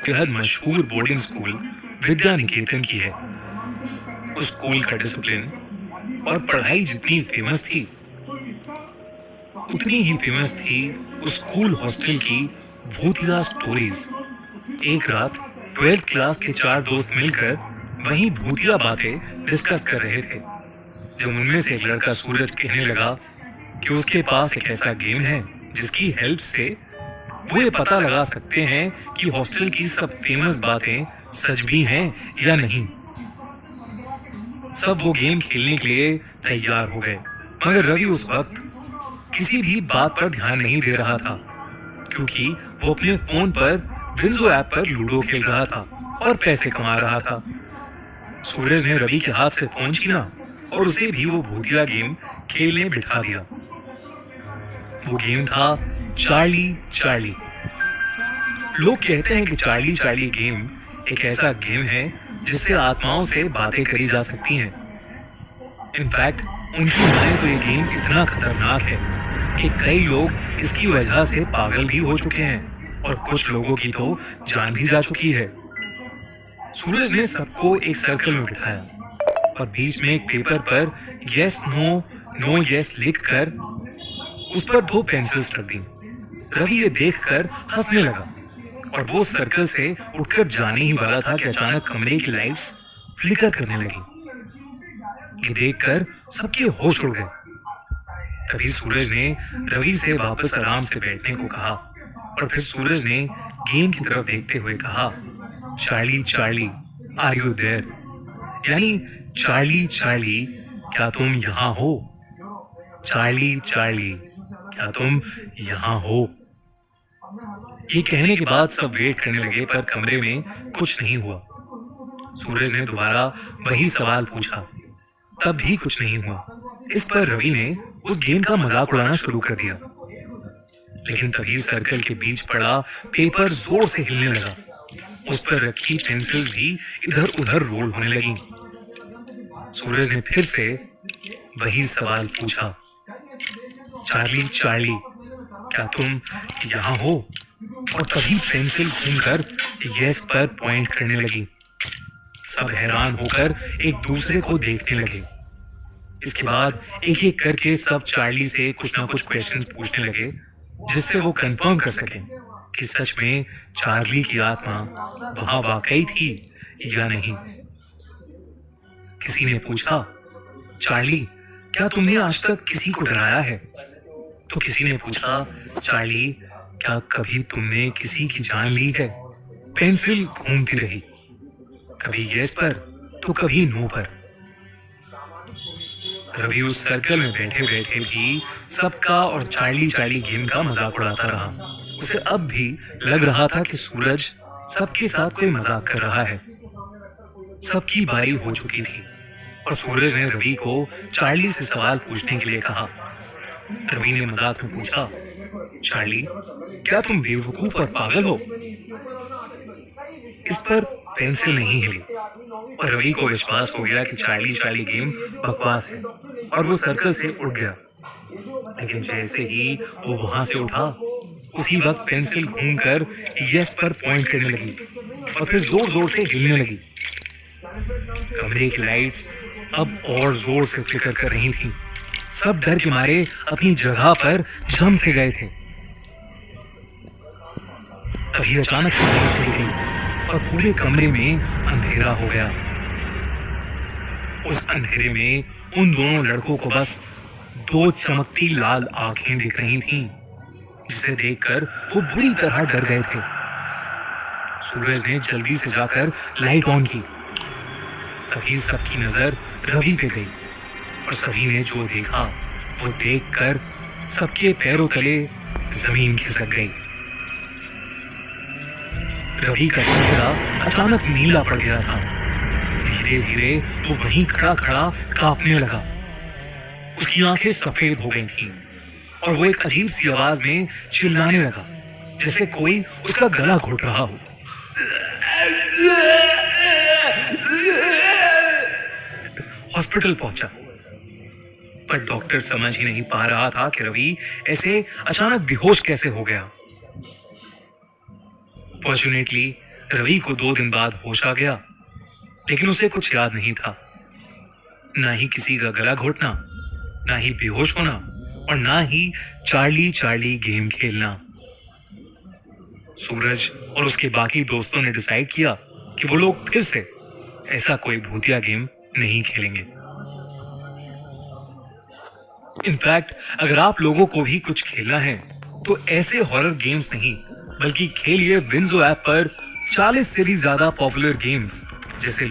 बेहद मशहूर boarding school Vidya Niketan की है। उस स्कूल का डिसिप्लिन और पढ़ाई जितनी फेमस थी, उतनी ही फेमस थी उस स्कूल हॉस्टल की भूतिया स्टोरीज। एक रात 12th क्लास के 4 दोस्त मिलकर वही भूतिया बातें डिस्कस कर रहे थे, जब उनमें से एक लड़का सूरज कहने लगा कि उसके पास एक ऐसा गेम है जिसकी हेल्प से वो ये पता लगा सकते हैं कि हॉस्टल की सब फेमस बातें सच भी हैं या नहीं। सब वो गेम खेलने के लिए तैयार हो गए, मगर रवि उस वक्त किसी भी बात पर ध्यान नहीं दे रहा था, क्योंकि वो अपने फोन पर विंजो ऐप पर लूडो खेल रहा था और पैसे कमा रहा था। सूरज ने रवि के हाथ से फोन छीना और उसे भी वो भूतिया गेम खेलने बिठा दिया। वो गेम था चार्ली चार्ली। लोग कहते हैं कि चार्ली चार्ली गेम एक ऐसा गेम है जिससे आत्माओं से बातें करी जा सकती हैं। इनफैक्ट उनकी माने तो ये गेम इतना खतरनाक है कि कई लोग इसकी वजह से पागल भी हो चुके हैं और कुछ लोगों की तो जान भी जा चुकी है। सूरज ने सबको एक सर्कल में बिठाया और बीच में एक पेपर पर यस नो नो यस लिखकर उस पर 2 पेंसिल्स रख दी। रवि ये देखकर हंसने लगा और वो सर्कल से उठकर जाने ही वाला था कि अचानक कमरे की लाइट्स फ्लिकर करने लगी। ये देखकर सबके होश उड़ गए। तभी सूरज ने रवि से वापस आराम से बैठने को कहा और फिर सूरज ने गेम की तरफ देखते हुए कहा, Charlie Charlie are you there? यानी चार्ली चार्ली क्या तुम यहाँ हो? चार्ली चार्ली क्या तुम यहाँ हो? ये कहने के बाद सब वेट करने लगे, पर कमरे में कुछ नहीं हुआ। सूरज ने दोबारा वही सवाल पूछा, तब भी कुछ नहीं हुआ। इस पर रवि ने उस गेम का मजाक उड़ाना शुरू कर दिया। लेकिन तभी सर्कल के बीच पड़ा पेपर जोर से हिलने लगा। उस पर रखी पेंसिल भी इधर उधर रोल होने लगी। सूरज ने फिर से वही सवाल पूछा, चार्ली चार्ली क्या तुम यहाँ हो? और तभी पेंसिल घूमकर यस पर पॉइंट करने लगी। सब हैरान होकर एक दूसरे को देखने लगे। इसके बाद एक एक करके सब चार्ली से कुछ ना कुछ क्वेश्चंस पूछने लगे, जिससे वो कंफर्म कर सकें कि सच में चार्ली की आत्मा वहां वाकई थी या नहीं। किसी ने पूछा, चार्ली क्या तुमने आज तक किसी को डराया है? तो किसी ने पूछा, चार्ली क्या कभी तुमने किसी की जान ली है? पेंसिल घूमती रही, कभी यस पर तो कभी नो पर। रवि उस सर्कल में बैठे बैठे भी सबका और चार्ली चार्ली गेम का मजाक उड़ाता रहा। उसे अब भी लग रहा था कि सूरज सबके साथ कोई मजाक कर रहा है। सबकी बारी हो चुकी थी और सूरज ने रवि को चार्ली से सवाल पूछने के लिए कहा। रवि ने मजाक में पूछा, चार्ली क्या तुम बेवकूफ और पागल हो? इस पर पेंसिल नहीं हिली और रवि को विश्वास हो गया कि चार्ली चार्ली गेम बकवास है और वो सर्कल से उठ गया। लेकिन जैसे ही वो वहां से उठा, उसी वक्त पेंसिल घूमकर यस पर पॉइंट करने लगी और फिर जोर जोर से हिलने लगी। कमरे की लाइट्स अब और जोर से फ्लिकर कर रही थीं। सब डर के मारे अपनी जगह पर जम से गए थे। तभी अचानक से लाइट चली गई और पूरे कमरे में अंधेरा हो गया। उस अंधेरे में उन दोनों लड़कों को बस 2 चमकती लाल आंखें दिख रही थीं, जिसे देखकर वो बुरी तरह डर गए थे। सूरज ने जल्दी से जाकर लाइट ऑन की। तभी सबकी नजर रवि पे गई और सभी ने जो देखा वो देखकर सबके पैरों तले जमीन खिसक गई। रवि का चेहरा अचानक नीला पड़ गया था। धीरे धीरे वो वहीं खड़ा खड़ा कांपने लगा। उसकी आंखें सफेद हो गई थीं और वो एक अजीब सी आवाज में चिल्लाने लगा, जैसे कोई उसका गला घोट रहा हो। हॉस्पिटल पहुंचा, पर डॉक्टर समझ ही नहीं पा रहा था कि रवि ऐसे अचानक बेहोश कैसे हो गया। फॉर्चुनेटली रवि को 2 दिन बाद होश आ गया, लेकिन उसे कुछ याद नहीं था। ना ही किसी का गला घोटना, ना ही बेहोश होना और ना ही चार्ली चार्ली गेम खेलना। सूरज और उसके बाकी दोस्तों ने डिसाइड किया कि वो लोग फिर से ऐसा कोई भूतिया गेम नहीं खेलेंगे। इनफैक्ट अगर आप लोगों को भी कुछ खेलना है तो ऐसे हॉरर गेम्स नहीं, बल्कि खेलिए विंजो ऐप पर 40 से भी ज्यादा पॉपुलर गेम्स जैसे